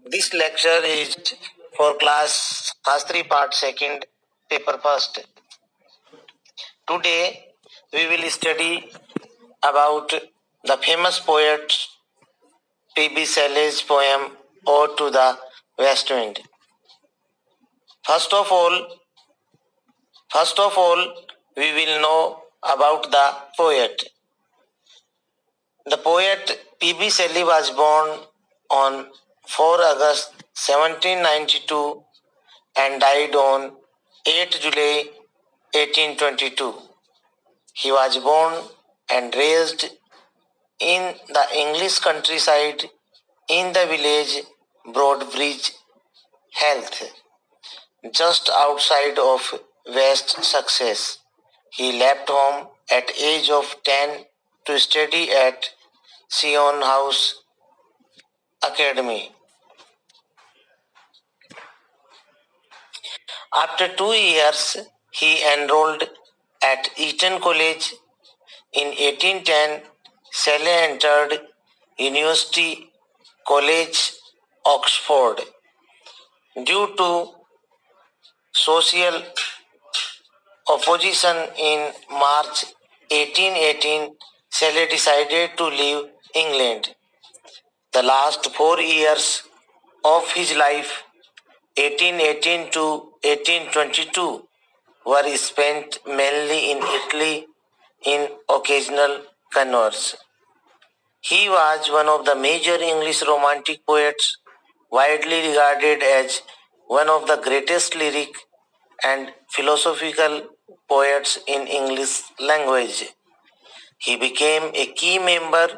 This lecture is for class Shastri part 2nd, paper 1st. Today we will study about the famous poet P.B. Shelley's poem Ode to the West Wind. First of all, we will know about the poet. The poet P.B. Shelley was born on 4 August 1792 and died on 8 July 1822. He was born and raised in the English countryside in the village Broadbridge, Heath, just outside of West Sussex. He left home at age of 10 to study at Sion House Academy. After 2 years, he enrolled at Eton College. In 1810, Shelley entered University College, Oxford. Due to social opposition in March 1818, Shelley decided to leave England. The last 4 years of his life, 1818 to 1822, were spent mainly in Italy in occasional converts. He was one of the major English Romantic poets, widely regarded as one of the greatest lyric and philosophical poets in English language. He became a key member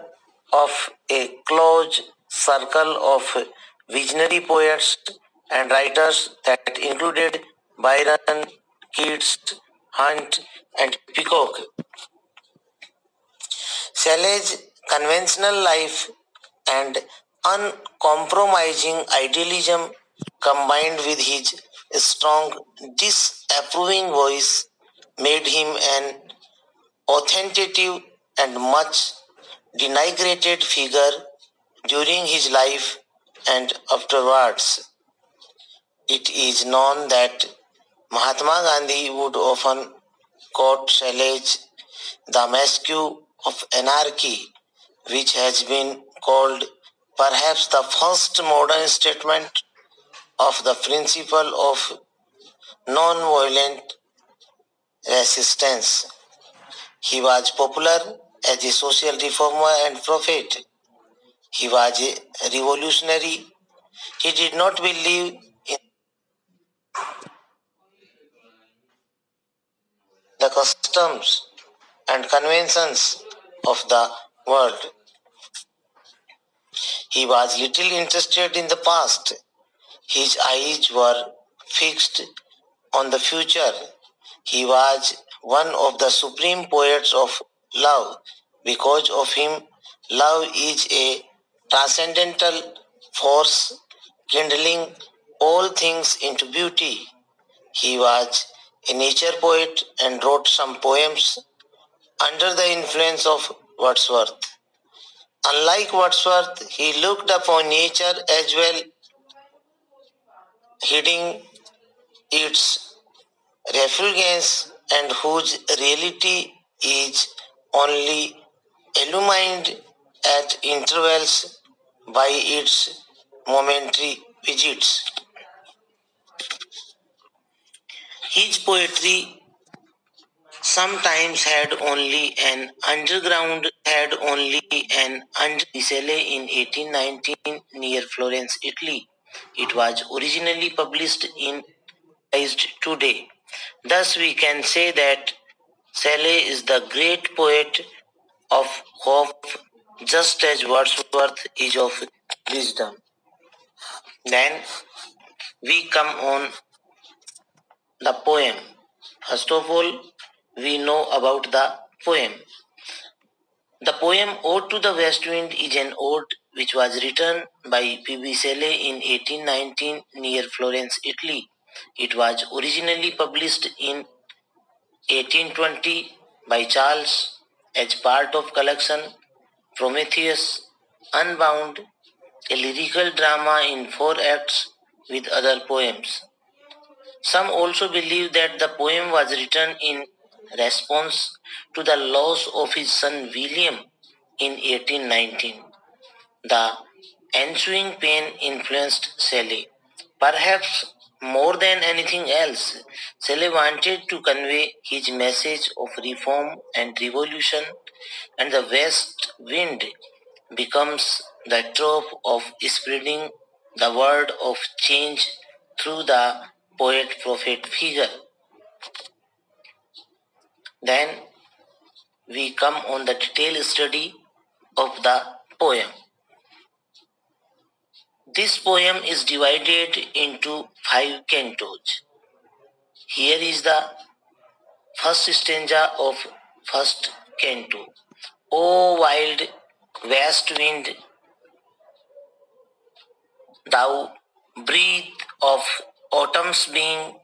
of a close circle of visionary poets and writers that included Byron, Keats, Hunt, and Peacock. Shelley's conventional life and uncompromising idealism combined with his strong disapproving voice made him an authoritative and much denigrated figure during his life and afterwards. It is known that Mahatma Gandhi would often quote Shelley's The Masque of Anarchy, which has been called perhaps the first modern statement of the principle of non-violent resistance. He was popular as a social reformer and prophet. He was a revolutionary. He did not believe in the customs and conventions of the world. He was little interested in the past. His eyes were fixed on the future. He was one of the supreme poets of love. Because of him, love is a transcendental force kindling all things into beauty. He was a nature poet and wrote some poems under the influence of Wordsworth. Unlike Wordsworth, he looked upon nature as well, hiding its refulgence and whose reality is only illumined at intervals by its momentary visits. His poetry sometimes had only an underground Shelley in 1819 near Florence, Italy. It was originally published in today. Thus we can say that Shelley is the great poet of hope just as Wordsworth is of wisdom. Then we come on the poem. First of all, we know about the poem. The poem Ode to the West Wind is an ode which was written by P.B. Shelley in 1819 near Florence, Italy. It was originally published in 1820 by Charles as part of collection Prometheus Unbound, a lyrical drama in 4 acts with other poems. Some also believe that the poem was written in response to the loss of his son William in 1819. The ensuing pain influenced Shelley. Perhaps more than anything else, Shelley wanted to convey his message of reform and revolution, and the west wind becomes the trope of spreading the word of change through the poet prophet figure. Then we come on the detailed study of the poem. This poem is divided into 5 cantos. Here is the first stanza of first canto. O wild west wind, thou breath of autumn's being,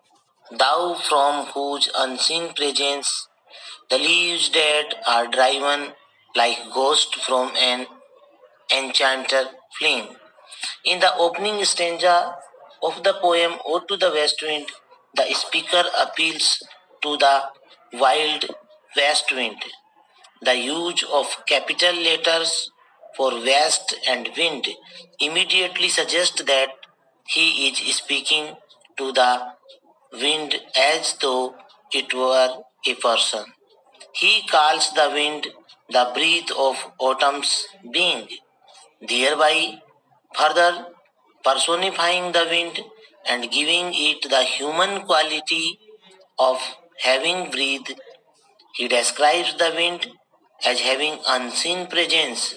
thou from whose unseen presence the leaves dead are driven like ghosts from an enchanted fling. In the opening stanza of the poem Ode to the West Wind, the speaker appeals to the wild west wind. The use of capital letters for west and wind immediately suggests that he is speaking to the wind as though it were a person. He calls the wind the breath of autumn's being, thereby further personifying the wind and giving it the human quality of having breathed. He describes the wind as having unseen presence,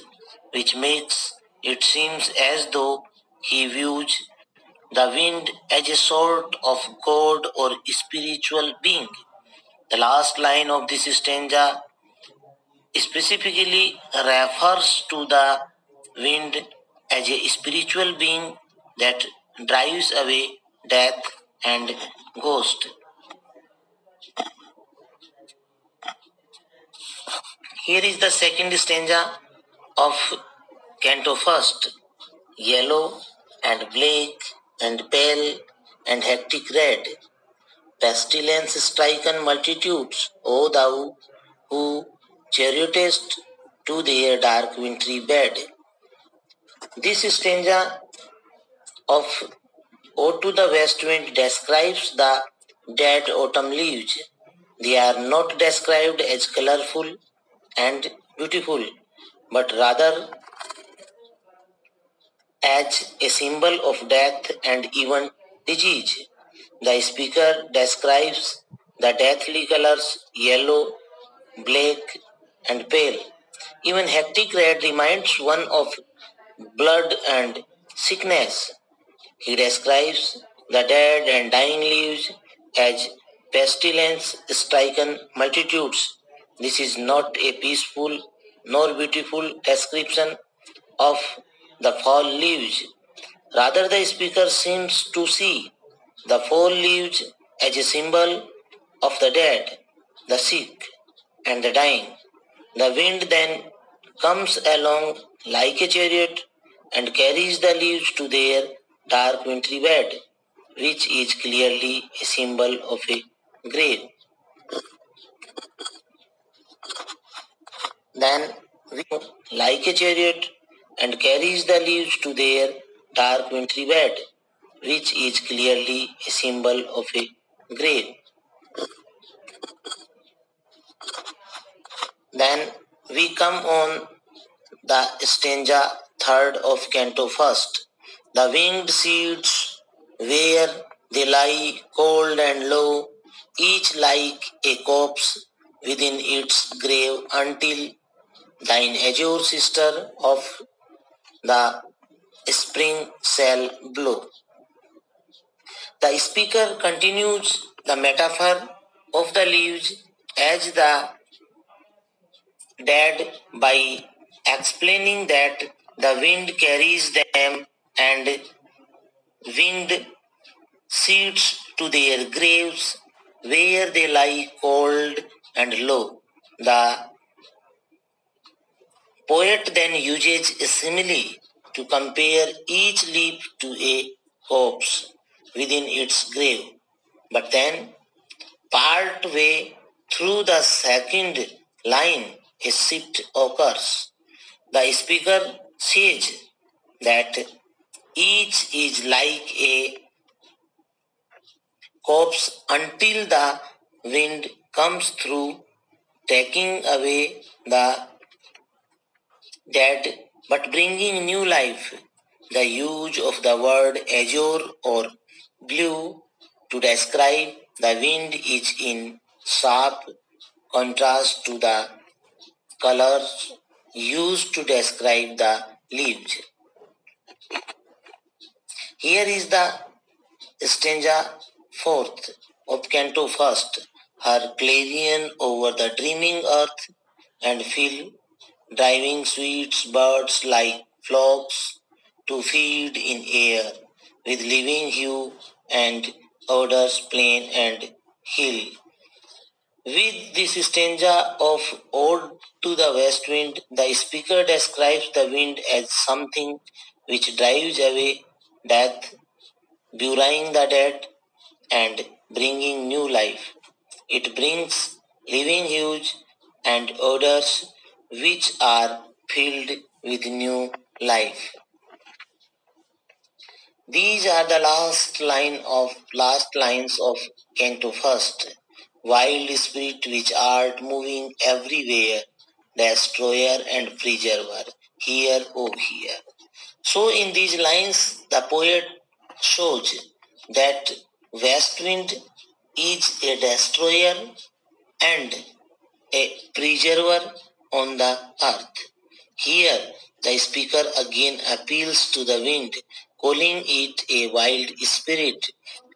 which makes it seem as though he views the wind as a sort of god or spiritual being. The last line of this stanza specifically refers to the wind as a spiritual being that drives away death and ghost. Here is the second stanza of Canto First. Yellow and black and pale and hectic red, pestilence stricken multitudes, O thou who chariotest to their dark wintry bed. This stanza of Ode to the West Wind describes the dead autumn leaves. They are not described as colorful and beautiful, but rather as a symbol of death and even disease. The speaker describes the deathly colors yellow, black, and pale. Even hectic red reminds one of blood and sickness. He describes the dead and dying leaves as pestilence stricken multitudes. This is not a peaceful nor beautiful description of the fall leaves. Rather, the speaker seems to see the fall leaves as a symbol of the dead, the sick, and the dying. The wind then comes along like a chariot and carries the leaves to their dark wintry bed, which is clearly a symbol of a grave. Then, like a chariot and carries the leaves to their dark wintry bed, which is clearly a symbol of a grave. Then we come on the stanza third of Canto First. The winged seeds where they lie cold and low, each like a corpse within its grave until thine azure sister of the spring shall blow. The speaker continues the metaphor of the leaves as the dead by explaining that the wind carries them and wind seeds to their graves where they lie cold and low. The poet then uses a simile to compare each leaf to a corpse within its grave. But then, part way through the second line, a shift occurs. The speaker says that each is like a corpse until the wind comes through, taking away the dead but bringing new life. The use of the word azure or blue to describe the wind is in sharp contrast to the colors used to describe the leaves. Here is the stanza fourth of Canto first. Her clarion over the dreaming earth and fill, driving sweet birds like flocks to feed in air, with living hue and odors plain and hill. With this stanza of Ode to the West Wind, the speaker describes the wind as something which drives away death, burying the dead, and bringing new life. It brings living hues and odors which are filled with new life. These are the last lines of Canto first. Wild spirit which art moving everywhere, destroyer and preserver, here, oh here. So in these lines, the poet shows that west wind is a destroyer and a preserver on the earth. Here, the speaker again appeals to the wind, calling it a wild spirit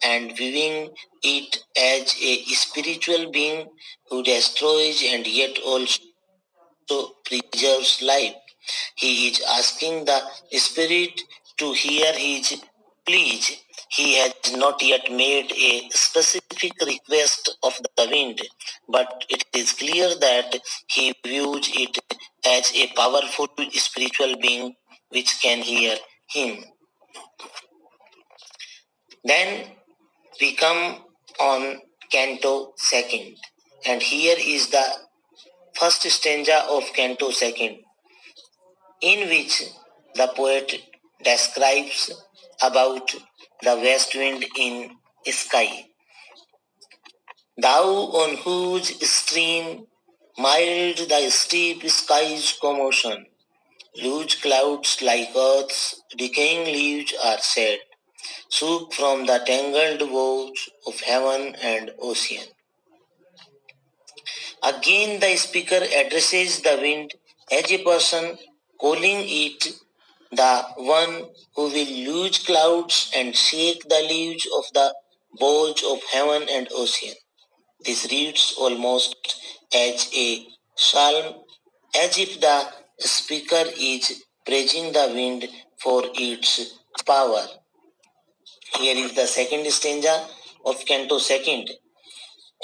and viewing it as a spiritual being who destroys and yet also preserves life. He is asking the spirit to hear his pleas. He has not yet made a specific request of the wind, but it is clear that he views it as a powerful spiritual being which can hear him. Then we come on Canto second, and here is the first stanza of Canto second, in which the poet describes about the west wind in sky. Thou on whose stream mild the steep sky's commotion, loose clouds like earth's decaying leaves are shed, shook from the tangled woes of heaven and ocean. Again the speaker addresses the wind as a person, calling it the one who will loose clouds and shake the leaves of the boughs of heaven and ocean. This reads almost as a psalm, as if the speaker is praising the wind for its power. Here is the second stanza of Canto second.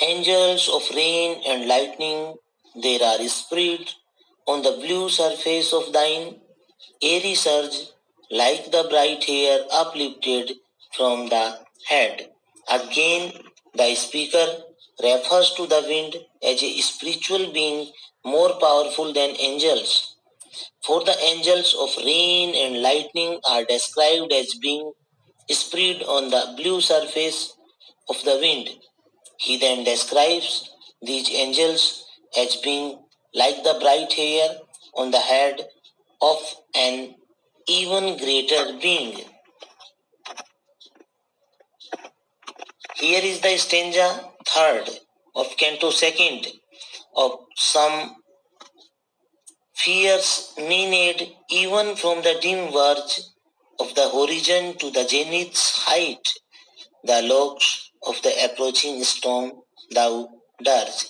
Angels of rain and lightning, there are spread on the blue surface of thine airy surge, like the bright hair uplifted from the head. Again, the speaker refers to the wind as a spiritual being more powerful than angels. For the angels of rain and lightning are described as being spread on the blue surface of the wind. He then describes these angels as being like the bright hair on the head of an even greater being. Here is the stanza third of Canto second of some fierce maenad even from the dim verge of the horizon to the zenith's height, the logs of the approaching storm thou dirge.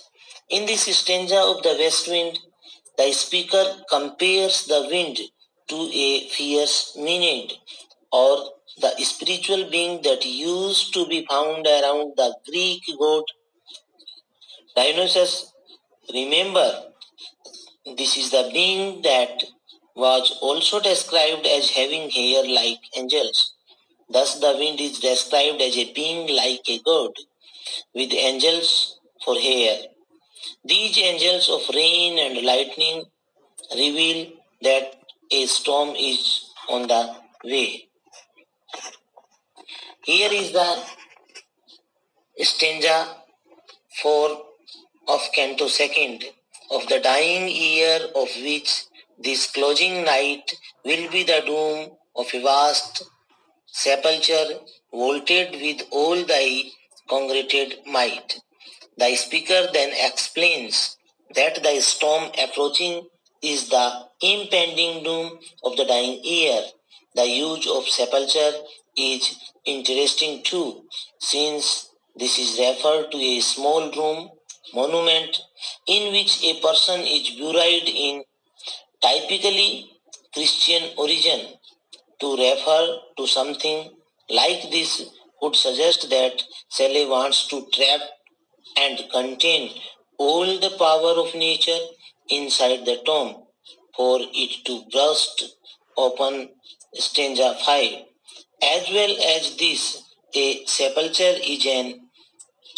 In this stanza of the west wind, the speaker compares the wind to a fierce maenad, or the spiritual being that used to be found around the Greek god Dionysus. Remember, this is the being that was also described as having hair like angels. Thus, the wind is described as a being like a god, with angels for hair. These angels of rain and lightning reveal that a storm is on the way. Here is the stanza 4 of Canto 2nd of the dying year, of which this closing night will be the doom of a vast sepulchre vaulted with all thy congregated might. The speaker then explains that the storm approaching is the impending doom of the dying year. The use of sepulchre is interesting too, since this is referred to a small room monument in which a person is buried in typically Christian origin. To refer to something like this would suggest that Shelley wants to trap and contain all the power of nature inside the tomb for it to burst open. Stanza 5. As well as this, a sepulchre is an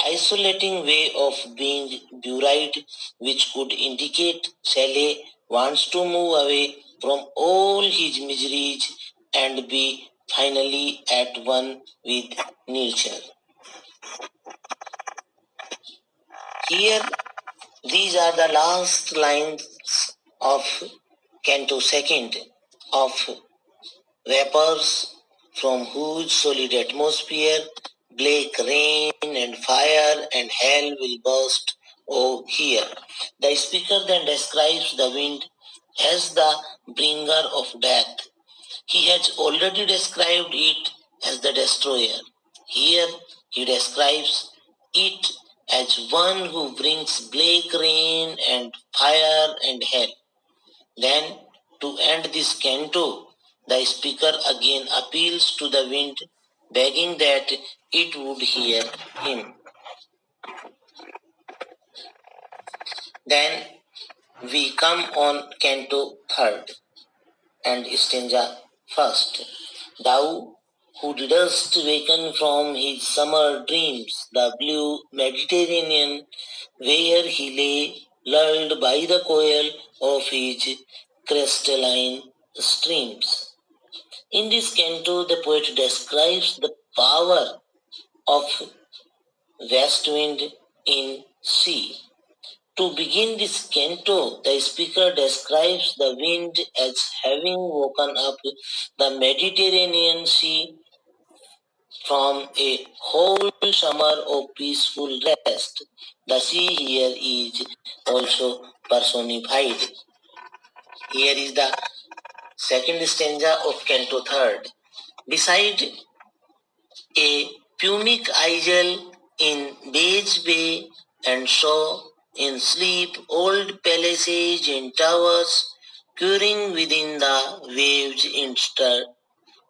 isolating way of being buried, which could indicate Shelley wants to move away from all his miseries and be finally at one with nature. Here, these are the last lines of Canto 2nd of vapors from whose solid atmosphere black rain and fire and hell will burst. Oh, here. The speaker then describes the wind as the bringer of death. He has already described it as the destroyer. Here he describes it as one who brings black rain and fire and hell. Then, to end this canto, the speaker again appeals to the wind, begging that it would hear him. Then we come on canto 3rd and stanza 1st. Thou who didst waken from his summer dreams, the blue Mediterranean, where he lay lulled by the coil of his crystalline streams. In this canto, the poet describes the power of west wind in sea. To begin this canto, the speaker describes the wind as having woken up the Mediterranean Sea from a whole summer of peaceful rest. The sea here is also personified. Here is the second stanza of Canto 3rd. Beside a Punic isle in beige bay and saw in sleep old palaces and towers curing within the waves instead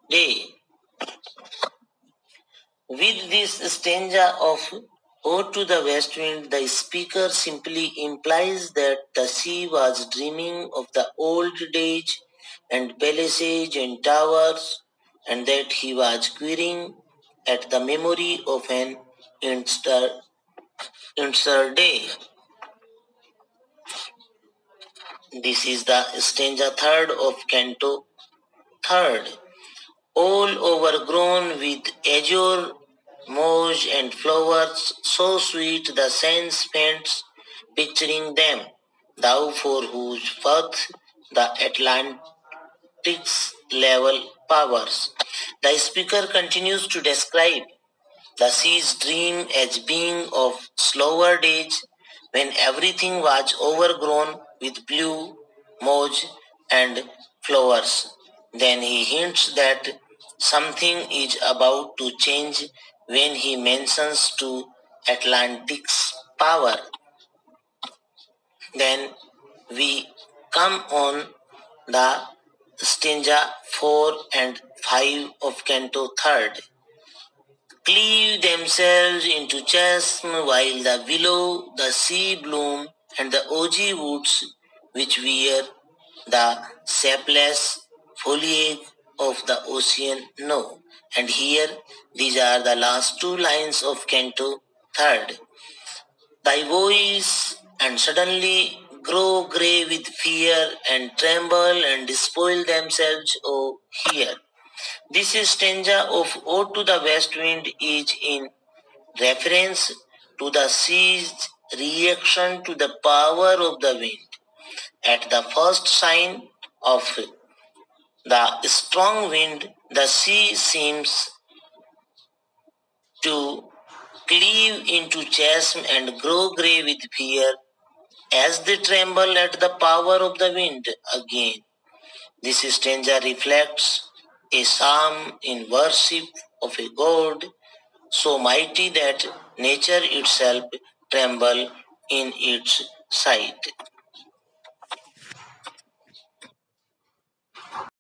day. With this stanza of Ode to the West Wind, the speaker simply implies that the sea was dreaming of the old days and palaces and towers, and that he was querying at the memory of an inster day. This is the stanza 3rd of Canto 3rd. All overgrown with azure, moss and flowers, so sweet the sense faints picturing them, thou for whose birth the Atlantic's level powers. The speaker continues to describe the sea's dream as being of slower days when everything was overgrown with blue, moss, and flowers. Then he hints that something is about to change when he mentions to Atlantic's power. Then we come on the stanza 4 and 5 of Canto 3rd. Cleave themselves into chasm while the willow, the sea bloom, and the osier woods which wear the shapeless foliage of the ocean know. And here, these are the last two lines of Canto third. Thy voice and suddenly grow grey with fear and tremble and spoil themselves, O hear. This stanza of Ode to the West Wind is in reference to the sea's reaction to the power of the wind. At the first sign of the strong wind, the sea seems to cleave into chasm and grow grey with fear as they tremble at the power of the wind again. This stanza reflects a psalm in worship of a God so mighty that nature itself tremble in its sight.